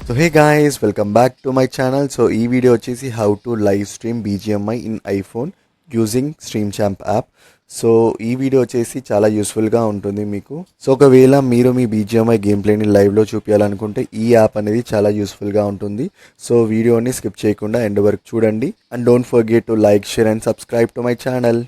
So hey guys, welcome back to my channel. So ఈ video వచ్చేసి how to live stream BGMI in iPhone using stream champ app. So ఈ video వచ్చేసి చాలా యూస్ఫుల్గా ఉంటుంది మీకు. సో ఒకవేళ మీరు మీ బీజిఎంఐ గేమ్ ప్లేని లైవ్లో చూపించాలనుకుంటే ఈ యాప్ అనేది చాలా యూస్ఫుల్గా ఉంటుంది. సో వీడియోని స్కిప్ చేయకుండా ఎండ్ వరకు చూడండి. And don't forget to like, share and subscribe to my channel.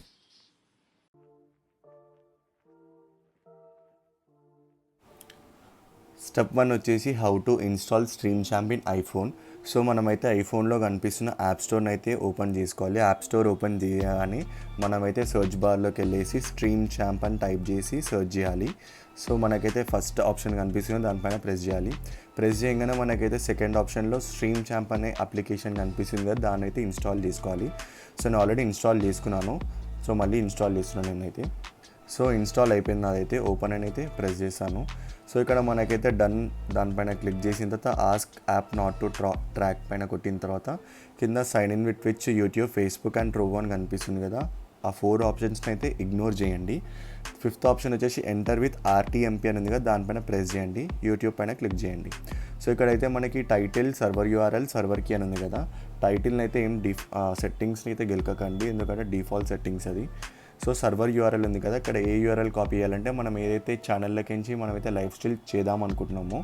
Step 1 వచ్చేసి how to install stream champ in iPhone. So మనమైతే ఐఫోన్లో కనిపిస్తున్న యాప్ స్టోర్ని అయితే ఓపెన్ చేసుకోవాలి. యాప్ స్టోర్ ఓపెన్ చేయగానే మనమైతే సెర్చ్ బార్లోకి వెళ్ళేసి స్ట్రీమ్ ఛాంప్ అని టైప్ చేసి సెర్చ్ చేయాలి. సో మనకైతే ఫస్ట్ ఆప్షన్ కనిపిస్తుంది, దానిపైన ప్రెస్ చేయాలి. ప్రెస్ చేయగానే మనకైతే సెకండ్ ఆప్షన్లో స్ట్రీమ్ ఛాంప్ అనే అప్లికేషన్ కనిపిస్తుంది కదా, దాన్ని అయితే ఇన్స్టాల్ చేసుకోవాలి. సో నేను ఆల్రెడీ ఇన్స్టాల్ చేసుకున్నాను. సో మళ్ళీ ఇన్స్టాల్ చేస్తున్నాను నేనైతే. సో ఇన్స్టాల్ అయిపోయింది, అదైతే ఓపెన్ అని అయితే ప్రెస్ చేశాను. సో ఇక్కడ మనకైతే డన్ దానిపైన క్లిక్ చేసిన తర్వాత ask app not to track పైన కొట్టిన తర్వాత కింద sign in with which YouTube, Facebook and true అని కనిపిస్తుంది కదా, ఆ 4 ఆప్షన్స్ని అయితే ఇగ్నోర్ చేయండి. ఫిఫ్త్ ఆప్షన్ వచ్చేసి ఎంటర్ విత్ ఆర్టీఎంపీ అని ఉంది కదా, దానిపైన ప్రెస్ చేయండి. యూట్యూబ్ పైన క్లిక్ చేయండి. సో ఇక్కడైతే మనకి title, server URL, server key అని ఉంది కదా, టైటిల్ని అయితే ఏం సెట్టింగ్స్ని అయితే గెలకకండి, ఎందుకంటే డిఫాల్ట్ సెట్టింగ్స్ అది. సో సర్వర్ యూఆర్ఎల్ ఉంది కదా, ఇక్కడ ఏ యూఆర్ఎల్ కాపీ చేయాలంటే మనం ఏదైతే ఛానల్లోకించి మనమైతే లైఫ్ స్టైల్ చేద్దాం అనుకుంటున్నామో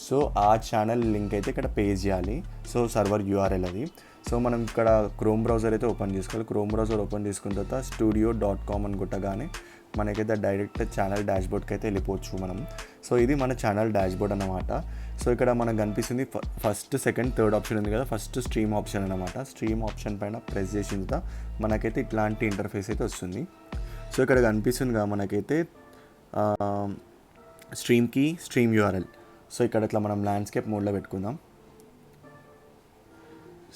సో ఆ ఛానల్ లింక్ అయితే ఇక్కడ పేజ్ చేయాలి. సో సర్వర్ యూఆర్ఎల్ అది. సో మనం ఇక్కడ క్రోమ్ బ్రౌజర్ అయితే ఓపెన్ చేసుకోవాలి. క్రోమ్ బ్రౌజర్ ఓపెన్ చేసుకున్న తర్వాత studio.com అని కొట్టగానే మనకైతే డైరెక్ట్ ఛానల్ డాష్బోర్డ్కి అయితే వెళ్ళిపోవచ్చు మనం. సో ఇది మన ఛానల్ డాష్బోర్డ్ అన్నమాట. సో ఇక్కడ మనకు కనిపిస్తుంది ఫస్ట్, సెకండ్, థర్డ్ ఆప్షన్ ఉంది కదా, ఫస్ట్ స్ట్రీమ్ ఆప్షన్ అనమాట. స్ట్రీమ్ ఆప్షన్ పైన ప్రెస్ చేసిన తర్వాత మనకైతే ఇట్లాంటి ఇంటర్ఫేస్ అయితే వస్తుంది. సో ఇక్కడ కనిపిస్తుంది కదా మనకైతే స్ట్రీమ్కి స్ట్రీమ్ యూఆర్ఎల్. సో ఇక్కడ ఇట్లా మనం ల్యాండ్స్కేప్ మోడ్లో పెట్టుకుందాం.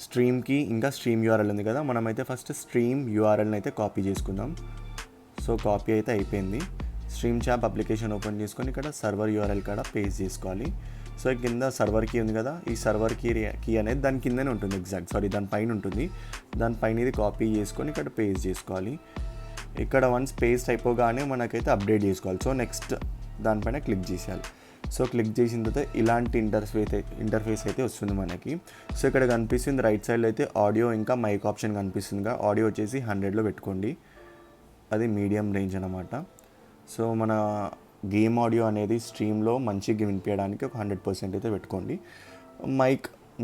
స్ట్రీమ్కి ఇంకా స్ట్రీమ్ యూఆర్ఎల్ ఉంది కదా, మనమైతే ఫస్ట్ స్ట్రీమ్ యూఆర్ఎల్ని అయితే కాపీ చేసుకుందాం. సో కాపీ అయితే అయిపోయింది. స్ట్రీమ్ ఛాంప్ అప్లికేషన్ ఓపెన్ చేసుకొని ఇక్కడ సర్వర్ యూఆర్ఎల్ కాడ పేస్ట్ చేసుకోవాలి. సో కింద సర్వర్ కీ ఉంది కదా, ఈ సర్వర్ కీ అనేది దాని కిందనే ఉంటుంది, దాని పైన ఉంటుంది. దానిపైన ఇది కాపీ చేసుకొని ఇక్కడ పేస్ట్ చేసుకోవాలి. ఇక్కడ వన్స్ పేస్ట్ అయిపోగానే మనకైతే అప్డేట్ చేసుకోవాలి. సో నెక్స్ట్ దానిపైన క్లిక్ చేసేయాలి. సో క్లిక్ చేసిన తర్వాత ఇలాంటి ఇంటర్ఫేస్ అయితే వస్తుంది మనకి. సో ఇక్కడ కనిపిస్తుంది రైట్ సైడ్లో అయితే ఆడియో ఇంకా మైక్ ఆప్షన్ కనిపిస్తుందిగా, ఆడియో వచ్చేసి 100లో పెట్టుకోండి, అది మీడియం రేంజ్ అన్నమాట. సో మన గేమ్ ఆడియో అనేది స్ట్రీమ్లో మంచిగా వినిపించడానికి ఒక 100% అయితే పెట్టుకోండి.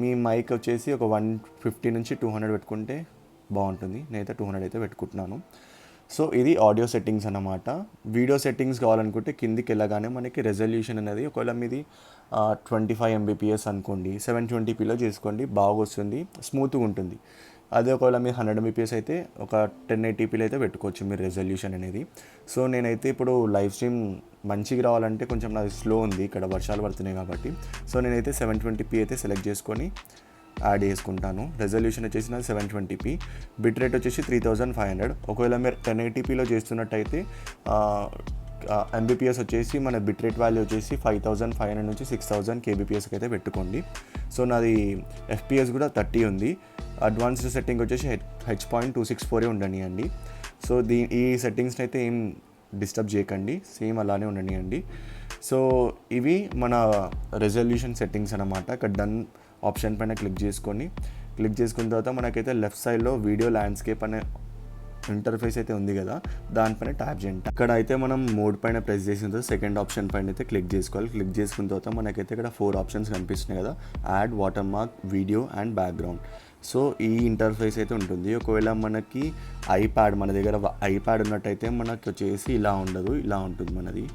మీ మైక్ వచ్చేసి ఒక 150 నుంచి 200 పెట్టుకుంటే బాగుంటుంది. నేనైతే 200 అయితే పెట్టుకుంటున్నాను. సో ఇది ఆడియో సెట్టింగ్స్ అన్నమాట. వీడియో సెట్టింగ్స్ కావాలనుకుంటే కిందికి వెళ్ళగానే మనకి రెజల్యూషన్ అనేది ఒకవేళ మీది 25 MBPS అనుకోండి, 720pలో చేసుకోండి, బాగా వస్తుంది, స్మూత్గా ఉంటుంది. అదే ఒకవేళ మీరు 100 MBPS అయితే ఒక 1080pలో అయితే పెట్టుకోవచ్చు మీరు రెజల్యూషన్ అనేది. సో నేనైతే ఇప్పుడు లైవ్ స్ట్రీమ్ మంచిగా రావాలంటే కొంచెం నాది స్లో ఉంది, ఇక్కడ వర్షాలు పడుతున్నాయి కాబట్టి. సో నేనైతే 720p అయితే సెలెక్ట్ చేసుకొని యాడ్ చేసుకుంటాను. రెజల్యూషన్ వచ్చేసి నాది 720p, బిట్ రేట్ వచ్చేసి 3500. ఒకవేళ మీరు 1080pలో చేస్తున్నట్టయితే MBPS వచ్చేసి మన బిట్ రేట్ వాల్యూ వచ్చేసి 5500 నుంచి 6000 kbpsకి అయితే పెట్టుకోండి. సో నాది FPS కూడా 30 ఉంది. అడ్వాన్స్డ్ సెట్టింగ్ వచ్చేసి H.264 ఉండనియండి. సో ఈ సెట్టింగ్స్ని అయితే ఏం డిస్టర్బ్ చేయకండి, సేమ్ అలానే ఉండనియండి. సో ఇవి మన రెజల్యూషన్ సెట్టింగ్స్ అన్నమాట. ఇక్కడ డన్ ఆప్షన్ పైన క్లిక్ చేసుకున్న తర్వాత మనకైతే లెఫ్ట్ సైడ్లో వీడియో ల్యాండ్స్కేప్ అనే ఇంటర్ఫేస్ అయితే ఉంది కదా, దానిపైన ట్యాప్ చేయండి. ఇక్కడ అయితే మనం మోడ్ పైన ప్రెస్ చేసిన తర్వాత సెకండ్ ఆప్షన్ పైన అయితే క్లిక్ చేసుకోవాలి. క్లిక్ చేసుకున్న తర్వాత మనకైతే ఇక్కడ 4 ఆప్షన్స్ కనిపిస్తున్నాయి కదా, add, water mark, video and background. So ఈ ఇంటర్ఫేస్ అయితే ఉంటుంది. ఒకవేళ మనకి మన దగ్గర ఐప్యాడ్ ఉన్నట్టయితే మనకి వచ్చేసి ఇలా ఉండదు, ఇలా ఉంటుంది మనది.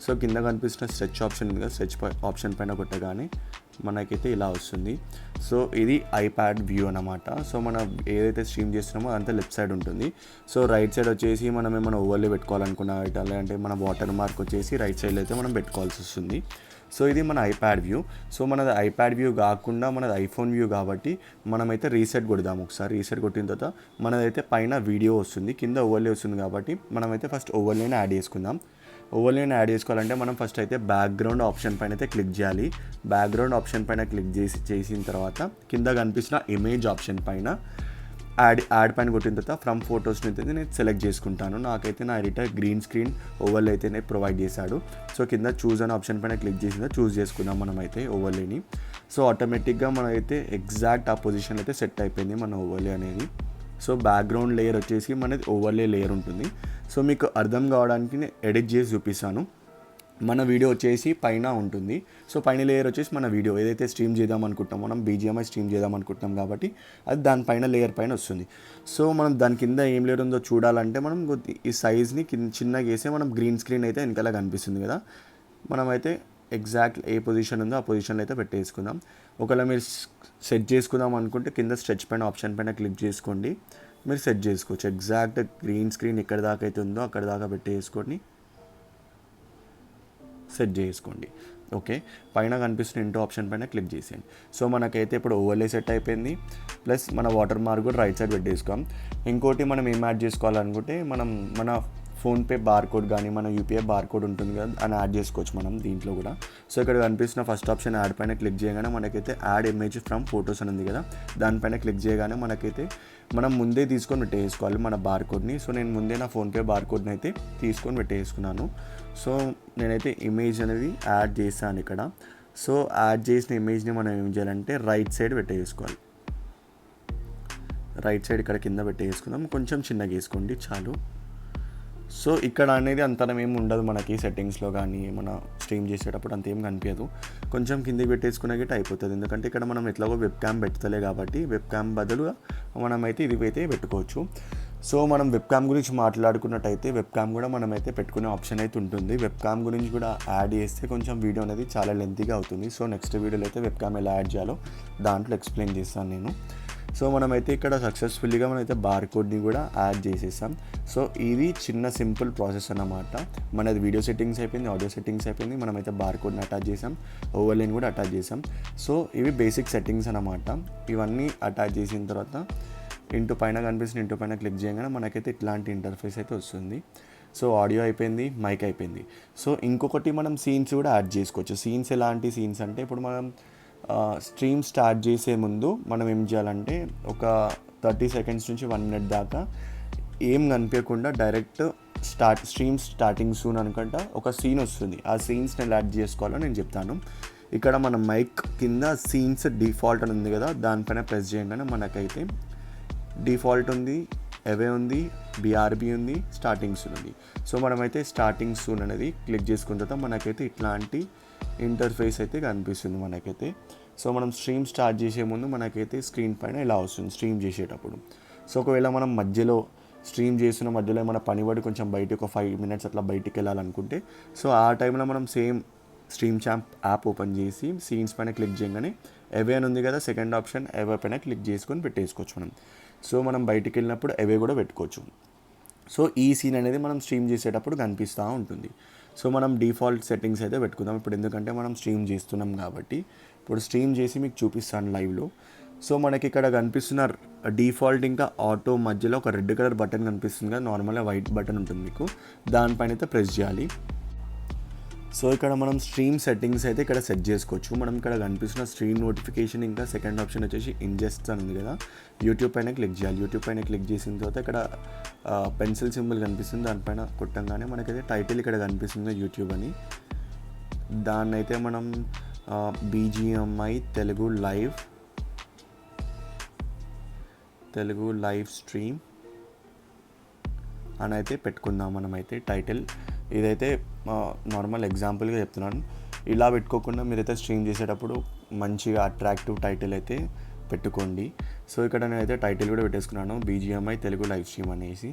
సో కింద కనిపిస్తున్న స్ట్రెచ్ ఆప్షన్ ఉంది కదా, స్ట్రెచ్ ఆప్షన్ పైన కొట్టగానే మనకైతే ఇలా వస్తుంది. సో ఇది ఐప్యాడ్ వ్యూ అన్నమాట. సో మనం ఏదైతే స్ట్రీమ్ చేస్తున్నామో అదంతా లెఫ్ట్ సైడ్ ఉంటుంది. సో రైట్ సైడ్ వచ్చేసి మనం ఏమైనా ఓవర్లే పెట్టుకోవాలనుకున్న అంటే మన వాటర్ మార్క్ వచ్చేసి రైట్ సైడ్లో అయితే మనం పెట్టుకోవాల్సి వస్తుంది. సో ఇది మన ఐప్యాడ్ వ్యూ. సో మనది ఐప్యాడ్ వ్యూ కాకుండా మనది ఐఫోన్ వ్యూ కాబట్టి మనమైతే రీసెట్ కొడదాము. ఒకసారి రీసెట్ కొట్టిన తర్వాత మనదైతే పైన వీడియో వస్తుంది, కింద ఓవర్లే వస్తుంది కాబట్టి మనమైతే ఫస్ట్ ఓవర్లేని యాడ్ చేసుకుందాం. ఓవర్లేని యాడ్ చేసుకోవాలంటే మనం ఫస్ట్ అయితే బ్యాక్గ్రౌండ్ ఆప్షన్ పైన అయితే క్లిక్ చేయాలి. బ్యాక్గ్రౌండ్ ఆప్షన్ పైన క్లిక్ చేసిన తర్వాత కింద కనిపిస్తున్న ఇమేజ్ ఆప్షన్ పైన యాడ్ పైన కొట్టిన తర్వాత ఫ్రమ్ ఫొటోస్ని అయితే నేను సెలెక్ట్ చేసుకుంటాను. నాకైతే నా ఎడిటర్ గ్రీన్ స్క్రీన్ ఓవర్లే అయితేనే ప్రొవైడ్ చేశాడు. సో కింద చూస్ అనే ఆప్షన్ పైన క్లిక్ చేసిందో చూస్ చేసుకున్నాం మనమైతే ఓవర్లేని. సో ఆటోమేటిక్గా మనమైతే ఎగ్జాక్ట్ ఆ పొజిషన్ అయితే సెట్ అయిపోయింది మన ఓవర్లే అనేది. సో బ్యాక్గ్రౌండ్ లేయర్ వచ్చేసి మనది ఓవర్లే లేయర్ ఉంటుంది. సో మీకు అర్థం కావడానికి నేను ఎడిట్ చేసి చూపిస్తాను. మన వీడియో వచ్చేసి పైన ఉంటుంది. సో పైన లేయర్ వచ్చేసి మన వీడియో ఏదైతే స్ట్రీమ్ చేద్దాం అనుకుంటాం, మనం BGMI స్ట్రీమ్ చేద్దాం అనుకుంటున్నాం కాబట్టి అది దానిపైన లేయర్ పైన వస్తుంది. సో మనం దాని కింద ఏం లేయర్ ఉందో చూడాలంటే మనం ఈ సైజ్ని చిన్నగా వేస్తే మనం గ్రీన్ స్క్రీన్ అయితే వెనకాల కనిపిస్తుంది కదా, మనమైతే ఎగ్జాక్ట్ ఏ పొజిషన్ ఉందో ఆ పొజిషన్లో అయితే పెట్టేసుకుందాం. ఒకవేళ మీరు సెట్ చేసుకుందాం అనుకుంటే కింద స్ట్రెచ్ పైన ఆప్షన్ పైన క్లిక్ చేసుకోండి, మీరు సెట్ చేసుకోవచ్చు. ఎగ్జాక్ట్ గ్రీన్ స్క్రీన్ ఎక్కడ దాకా అయితే ఉందో అక్కడ దాకా పెట్టేసుకొని సెట్ చేసుకోండి. ఓకే, పైన కనిపిస్తున్న ఇంటో ఆప్షన్ పైన క్లిక్ చేసేయండి. సో మనకైతే ఇప్పుడు ఓవర్లే సెట్ అయిపోయింది, ప్లస్ మన వాటర్ మార్క్ కూడా రైట్ సైడ్ పెట్టేసుకోం. ఇంకోటి మనం ఏం యాడ్ చేసుకోవాలనుకుంటే మన ఫోన్పే బార్కోడ్ కానీ మన UPI బార్కోడ్ ఉంటుంది కదా, అని యాడ్ చేసుకోవచ్చు మనం దీంట్లో కూడా. సో ఇక్కడ కనిపిస్తున్న ఫస్ట్ ఆప్షన్ యాడ్ పైన క్లిక్ చేయగానే మనకైతే యాడ్ ఇమేజ్ ఫ్రమ్ ఫొటోస్ అని ఉంది కదా, దానిపైన క్లిక్ చేయగానే మనకైతే మనం ముందే తీసుకొని పెట్టేసుకోవాలి మన బార్కోడ్ని. సో నేను ముందే నా ఫోన్పే బార్కోడ్ని అయితే తీసుకొని పెట్టేసుకున్నాను. సో నేనైతే ఇమేజ్ అనేది యాడ్ చేశాను ఇక్కడ. సో యాడ్ చేసిన ఇమేజ్ని మనం ఏం చేయాలంటే రైట్ సైడ్ పెట్టేసుకోవాలి. రైట్ సైడ్ ఇక్కడ కింద పెట్టేసుకుందాం, కొంచెం చిన్నగా వేసుకోండి చాలు. సో ఇక్కడ అనేది అంతరం ఏమి ఉండదు మనకి సెట్టింగ్స్లో కానీ మన స్ట్రీమ్ చేసేటప్పుడు అంత ఏం కనిపించదు, కొంచెం కిందికి పెట్టేసుకునేకి అయిపోతుంది. ఎందుకంటే ఇక్కడ మనం ఎట్లాగో వెబ్ క్యామ్ పెట్టలే కాబట్టి వెబ్ క్యామ్ బదులుగా మనమైతే ఇది అయితే పెట్టుకోవచ్చు. సో మనం వెబ్ క్యామ్ గురించి మాట్లాడుకున్నట్టయితే వెబ్ క్యామ్ కూడా మనమైతే పెట్టుకునే ఆప్షన్ అయితే ఉంటుంది. వెబ్ క్యామ్ గురించి కూడా యాడ్ చేస్తే కొంచెం వీడియో అనేది చాలా లెంతీగా అవుతుంది. సో నెక్స్ట్ వీడియోలో అయితే వెబ్ క్యామ్ ఎలా యాడ్ చేయాలో దాంట్లో ఎక్స్ప్లెయిన్ చేస్తాను నేను. సో మనమైతే ఇక్కడ సక్సెస్ఫుల్గా మనమైతే బార్కోడ్ని కూడా యాడ్ చేసేసాం. సో ఇది చిన్న సింపుల్ ప్రాసెస్ అన్నమాట. మనది వీడియో సెట్టింగ్స్ అయిపోయింది, ఆడియో సెట్టింగ్స్ అయిపోయింది, మనమైతే బార్కోడ్ని అటాచ్ చేసాం, ఓవర్లేని కూడా అటాచ్ చేసాం. సో ఇవి బేసిక్ సెట్టింగ్స్ అన్నమాట. ఇవన్నీ అటాచ్ చేసిన తర్వాత ఇంటూ పైన కనిపిస్తుంది, ఇంటూ పైన క్లిక్ చేయగానే మనకైతే ఇట్లాంటి ఇంటర్ఫేస్ అయితే వస్తుంది. సో ఆడియో అయిపోయింది, మైక్ అయిపోయింది. సో ఇంకొకటి మనం సీన్స్ కూడా యాడ్ చేసుకోవచ్చు. సీన్స్ ఎలాంటి సీన్స్ అంటే ఇప్పుడు మనం స్ట్రీమ్ స్టార్ట్ చేసే ముందు మనం ఏం చేయాలంటే ఒక 30 సెకండ్స్ నుంచి 1 మినిట్ దాకా ఏం కనిపించకుండా డైరెక్ట్ స్ట్రీమ్ స్టార్టింగ్ సూన్ అనుకుంటా ఒక సీన్ వస్తుంది. ఆ సీన్స్ని ఎలా యాడ్ చేసుకోవాలో నేను చెప్తాను. ఇక్కడ మన మైక్ కింద సీన్స్ డిఫాల్ట్ అని ఉంది కదా, దానిపైన ప్రెస్ చేయగానే మనకైతే డిఫాల్ట్ ఉంది, అవే ఉంది, BRB ఉంది, స్టార్టింగ్ సూన్ ఉంది. సో మనమైతే స్టార్టింగ్ సూన్ అనేది క్లిక్ చేసుకున్న తర్వాత మనకైతే ఇట్లాంటి ఇంటర్ఫేస్ అయితే కనిపిస్తుంది మనకైతే. సో మనం స్ట్రీమ్ స్టార్ట్ చేసే ముందు మనకైతే స్క్రీన్ పైన ఇలా వస్తుంది స్ట్రీమ్ చేసేటప్పుడు. సో ఒకవేళ మనం మధ్యలో స్ట్రీమ్ చేస్తున్న మధ్యలో ఏమైనా పనిపడి కొంచెం బయట ఒక 5 మినిట్స్ అట్లా బయటికి వెళ్ళాలనుకుంటే సో ఆ టైంలో మనం same stream champ app open చేసి సీన్స్ పైన క్లిక్ చేయగానే అవే అని ఉంది కదా, సెకండ్ ఆప్షన్ అవే పైన క్లిక్ చేసుకొని పెట్టేసుకోవచ్చు మనం. సో మనం బయటికి వెళ్ళినప్పుడు అవే కూడా పెట్టుకోవచ్చు. సో ఈ సీన్ అనేది మనం స్ట్రీమ్ చేసేటప్పుడు కనిపిస్తూ ఉంటుంది. సో మనం డిఫాల్ట్ సెట్టింగ్స్ అయితే పెట్టుకుందాం ఇప్పుడు, ఎందుకంటే మనం స్ట్రీమ్ చేస్తున్నాం కాబట్టి. ఇప్పుడు స్ట్రీమ్ చేసి మీకు చూపిస్తాను లైవ్లో. సో మనకి ఇక్కడ కనిపిస్తున్న డిఫాల్ట్ ఇంకా ఆటో మధ్యలో ఒక రెడ్ కలర్ బటన్ కనిపిస్తుంది కదా, నార్మల్గా వైట్ బటన్ ఉంటుంది మీకు, దానిపైన అయితే ప్రెస్ చేయాలి. సో ఇక్కడ మనం స్ట్రీమ్ సెట్టింగ్స్ అయితే ఇక్కడ సెట్ చేసుకోవచ్చు. మనం ఇక్కడ కనిపిస్తున్న స్ట్రీమ్ నోటిఫికేషన్ ఇంకా సెకండ్ ఆప్షన్ వచ్చేసి ఇంజెస్ట్ అని ఉంది కదా, యూట్యూబ్ పైన క్లిక్ చేయాలి. యూట్యూబ్ పైన క్లిక్ చేసిన తర్వాత ఇక్కడ పెన్సిల్ సింబల్ కనిపిస్తుంది, దానిపైన కొట్టంగానే మనకైతే టైటిల్ ఇక్కడ కనిపిస్తుంది యూట్యూబ్ అని. దాన్ని అయితే మనం BGMI తెలుగు లైవ్ స్ట్రీమ్ అని అయితే పెట్టుకుందాం మనమైతే టైటిల్. ఇదైతే నార్మల్ ఎగ్జాంపుల్గా చెప్తున్నాను, ఇలా పెట్టుకోకుండా మీరైతే స్ట్రీమ్ చేసేటప్పుడు మంచిగా అట్రాక్టివ్ టైటిల్ అయితే పెట్టుకోండి. సో ఇక్కడ నేనైతే టైటిల్ కూడా పెట్టేసుకున్నాను, BGMI తెలుగు లైవ్ స్ట్రీమ్ అనేసి.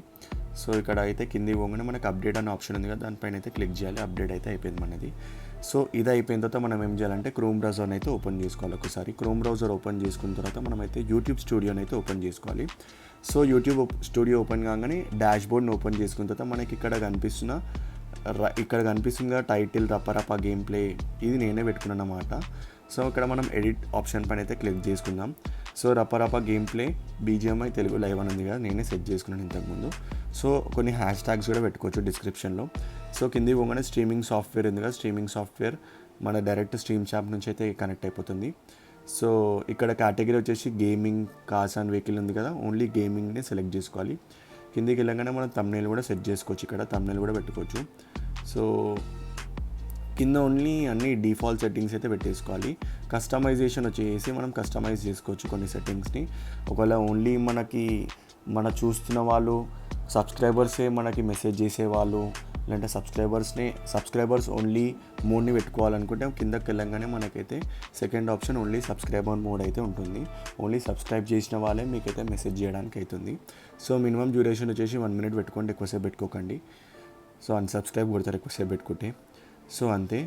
సో ఇక్కడ అయితే కింది పోగానే మనకు అప్డేట్ అనే ఆప్షన్ ఉంది కదా, దానిపైన అయితే క్లిక్ చేయాలి. అప్డేట్ అయితే అయిపోయింది మనది. సో ఇది అయిపోయిన తర్వాత మనం ఏం చేయాలంటే క్రోమ్ బ్రౌజర్ని అయితే ఓపెన్ చేసుకోవాలి. ఒకసారి క్రోమ్ బ్రౌజర్ ఓపెన్ చేసుకున్న తర్వాత మనమైతే యూట్యూబ్ స్టూడియోని అయితే ఓపెన్ చేసుకోవాలి. సో యూట్యూబ్ స్టూడియో ఓపెన్ కాగానే డాష్ బోర్డ్ని ఓపెన్ చేసుకున్న తర్వాత మనకి ఇక్కడ కనిపిస్తుంది కదా టైటిల్ రపరప గేమ్ ప్లే, ఇది నేనే పెట్టుకున్నాను అన్నమాట. సో ఇక్కడ మనం ఎడిట్ ఆప్షన్ పైన అయితే క్లిక్ చేసుకుందాం. సో రపరప game play BGMI Telugu live అని ఉంది కదా, నేనే సెట్ చేసుకున్నాను ఇంతకుముందు. సో కొన్ని హ్యాష్ ట్యాగ్స్ కూడా పెట్టుకోవచ్చు డిస్క్రిప్షన్లో. సో కింది పోగానే స్ట్రీమింగ్ సాఫ్ట్వేర్ ఉంది కదా, స్ట్రీమింగ్ సాఫ్ట్వేర్ మన డైరెక్ట్ స్ట్రీమ్ ఛాంప్ నుంచి అయితే కనెక్ట్ అయిపోతుంది. సో ఇక్కడ కేటగిరీ వచ్చేసి గేమింగ్, కార్స్ అండ్ వెహికల్ ఉంది కదా, ఓన్లీ గేమింగ్ని సెలెక్ట్ చేసుకోవాలి. కిందికి వెళ్ళగానే మనం థంబ్నెయిల్ కూడా సెట్ చేసుకోవచ్చు, ఇక్కడ థంబ్నెయిల్ కూడా పెట్టుకోవచ్చు. సో కింద ఓన్లీ అన్ని డిఫాల్ట్ సెట్టింగ్స్ అయితే పెట్టేసుకోవాలి. కస్టమైజేషన్ వచ్చేసి మనం కస్టమైజ్ చేసుకోవచ్చు కొన్ని సెట్టింగ్స్ని. ఒకవేళ ఓన్లీ మన చూస్తున్న వాళ్ళు సబ్స్క్రైబర్సే మనకి మెసేజ్ చేసేవాళ్ళు, లేదంటే సబ్స్క్రైబర్స్ ఓన్లీ మోడ్ని పెట్టుకోవాలనుకుంటే కిందకి వెళ్ళంగానే మనకైతే second option only subscriber mode అయితే ఉంటుంది. ఓన్లీ సబ్స్క్రైబ్ చేసిన వాళ్ళే మీకైతే మెసేజ్ చేయడానికి అవుతుంది. సో మినిమం డ్యూరేషన్ వచ్చేసి 1 minute పెట్టుకోండి, ఎక్కువసేపు పెట్టుకోకండి. సో అన్సబ్స్క్రైబ్ కొడతారు ఎక్కువసేపు పెట్టుకుంటే. సో అంతే.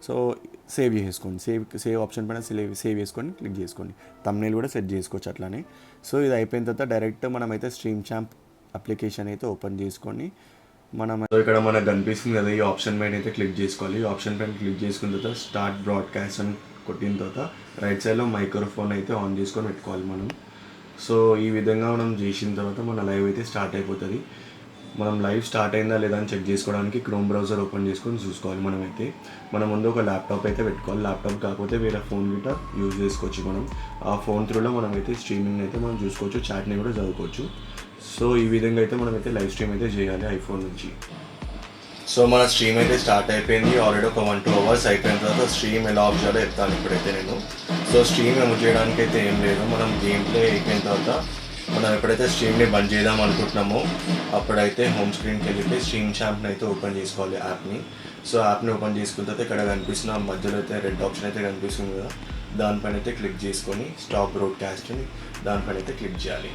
సో సేవ్ చేసుకోండి, సేవ్ ఆప్షన్ పైన సేవ్ చేసుకొని క్లిక్ చేసుకోండి. థంబ్నెయిల్ కూడా సెట్ చేసుకోవచ్చు అట్లానే. సో ఇది అయిపోయిన తర్వాత డైరెక్ట్ మనమైతే స్ట్రీమ్ ఛాంప్ అప్లికేషన్ అయితే ఓపెన్ చేసుకొని ఇక్కడ మనకు కనిపిస్తుంది కదా, ఈ ఆప్షన్ పైన అయితే క్లిక్ చేసుకోవాలి. ఈ ఆప్షన్ పైన క్లిక్ చేసుకున్న తర్వాత స్టార్ట్ బ్రాడ్కాస్ట్ అని కొట్టిన తర్వాత రైట్ సైడ్లో మైక్రోఫోన్ అయితే ఆన్ చేసుకొని పెట్టుకోవాలి మనం. సో ఈ విధంగా మనం చేసిన తర్వాత మన లైవ్ అయితే స్టార్ట్ అయిపోతుంది. మనం లైవ్ స్టార్ట్ అయిందా లేదా అని చెక్ చేసుకోవడానికి క్రోమ్ బ్రౌజర్ ఓపెన్ చేసుకొని చూసుకోవాలి. మన ముందు ఒక ల్యాప్టాప్ అయితే పెట్టుకోవాలి. ల్యాప్టాప్ కాకపోతే వేరే ఫోన్ గిట్ట యూజ్ చేసుకోవచ్చు. మనం ఆ ఫోన్ త్రూలో మనమైతే స్ట్రీమింగ్ అయితే మనం చూసుకోవచ్చు, చాట్ని కూడా చదువుకోవచ్చు. సో ఈ విధంగా అయితే మనమైతే లైవ్ స్ట్రీమ్ అయితే చేయాలి ఐఫోన్ నుంచి. సో మన స్ట్రీమ్ అయితే స్టార్ట్ అయిపోయింది. ఆల్రెడీ ఒక 1-2 hours అయిపోయిన తర్వాత స్ట్రీమ్ ఎలా ఆఫ్ చేయాలో చెప్తాను ఇప్పుడైతే నేను. సో స్ట్రీమ్ ఏమో చేయడానికి అయితే ఏం లేదు. మనం గేమ్ ప్లే అయిపోయిన తర్వాత మనం ఎప్పుడైతే స్ట్రీమ్ని బంద్ చేద్దాం అనుకుంటున్నామో అప్పుడైతే హోమ్ స్క్రీన్కి వెళ్ళిపోయి స్ట్రీమ్ ఛాంప్ని అయితే ఓపెన్ చేసుకోవాలి యాప్ని. సో యాప్ని ఓపెన్ చేసుకున్న తర్వాత ఇక్కడ కనిపిస్తున్న మధ్యలో అయితే రెడ్ ఆప్షన్ అయితే కనిపిస్తుంది కదా, దానిపైన అయితే క్లిక్ చేసుకొని స్టాప్ బ్రాడ్కాస్ట్ని దానిపైన అయితే క్లిక్ చేయాలి.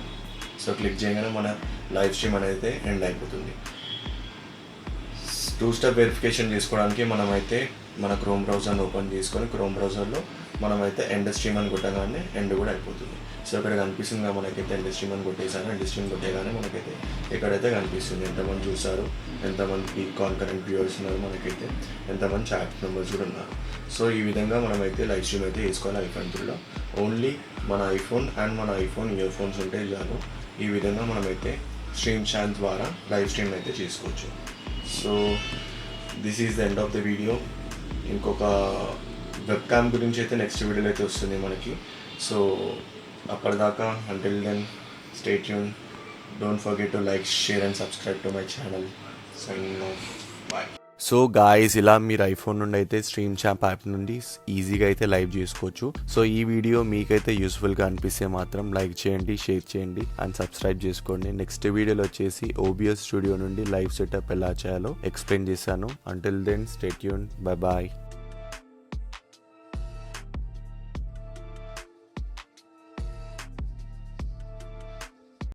సో క్లిక్ చేయగానే మన లైవ్ స్ట్రీమ్ అనేది ఎండ్ అయిపోతుంది. 2-step వెరిఫికేషన్ చేసుకోవడానికి మనమైతే మన క్రోమ్ బ్రౌజర్ని ఓపెన్ చేసుకొని క్రోమ్ బ్రౌజర్లో మనమైతే ఎండ్ స్ట్రీమ్ అని కొట్టగానే ఎండ్ కూడా అయిపోతుంది. సో ఇక్కడ కనిపిస్తుంది కదా మనకైతే ఎండ్ స్ట్రీమ్ అని కొట్టేసాను. ఎండ్ స్ట్రీమ్ కొట్టేగానే మనకైతే ఇక్కడైతే కనిపిస్తుంది ఎంతమంది చూసారు, ఎంతమందికి కాన్కరెంట్ వ్యూవర్స్ ఉన్నారు, మనకైతే ఎంతమంది చాట్ మెంబర్స్ కూడా ఉన్నారు. సో ఈ విధంగా మనమైతే లైవ్ స్ట్రీమ్ అయితే వేసుకోవాలి ఐఫోన్ త్రూలో. ఓన్లీ మన ఐఫోన్ అండ్ మన ఐఫోన్ ఇయర్ ఫోన్స్ ఉంటే చాలు. ఈ విధంగా మనమైతే స్ట్రీమ్ ఛానల్ ద్వారా లైవ్ స్ట్రీమ్ అయితే చేసుకోవచ్చు. So this is the end of the video. ఇంకొక వెబ్కామ్ గురించి అయితే నెక్స్ట్ వీడియోలో అయితే వస్తుంది మనకి. సో అప్పటిదాకా until then stay tune. Don't forget to like, share and subscribe to my channel. Signing off. Bye. So guys, ఇలా మీరు ఐఫోన్ నుండి అయితే స్ట్రీమ్ ఛాంప్ యాప్ నుండి ఈజీగా అయితే లైవ్ చేసుకోవచ్చు. సో ఈ వీడియో మీకైతే యూస్ఫుల్గా అనిపిస్తే మాత్రం లైక్ చేయండి, షేర్ చేయండి అండ్ సబ్స్క్రైబ్ చేసుకోండి. నెక్స్ట్ వీడియోలో వచ్చేసి OBS స్టూడియో నుండి లైవ్ సెటప్ ఎలా చేయాలో ఎక్స్ప్లెయిన్ చేశాను. Until then stay tune. Bye bye.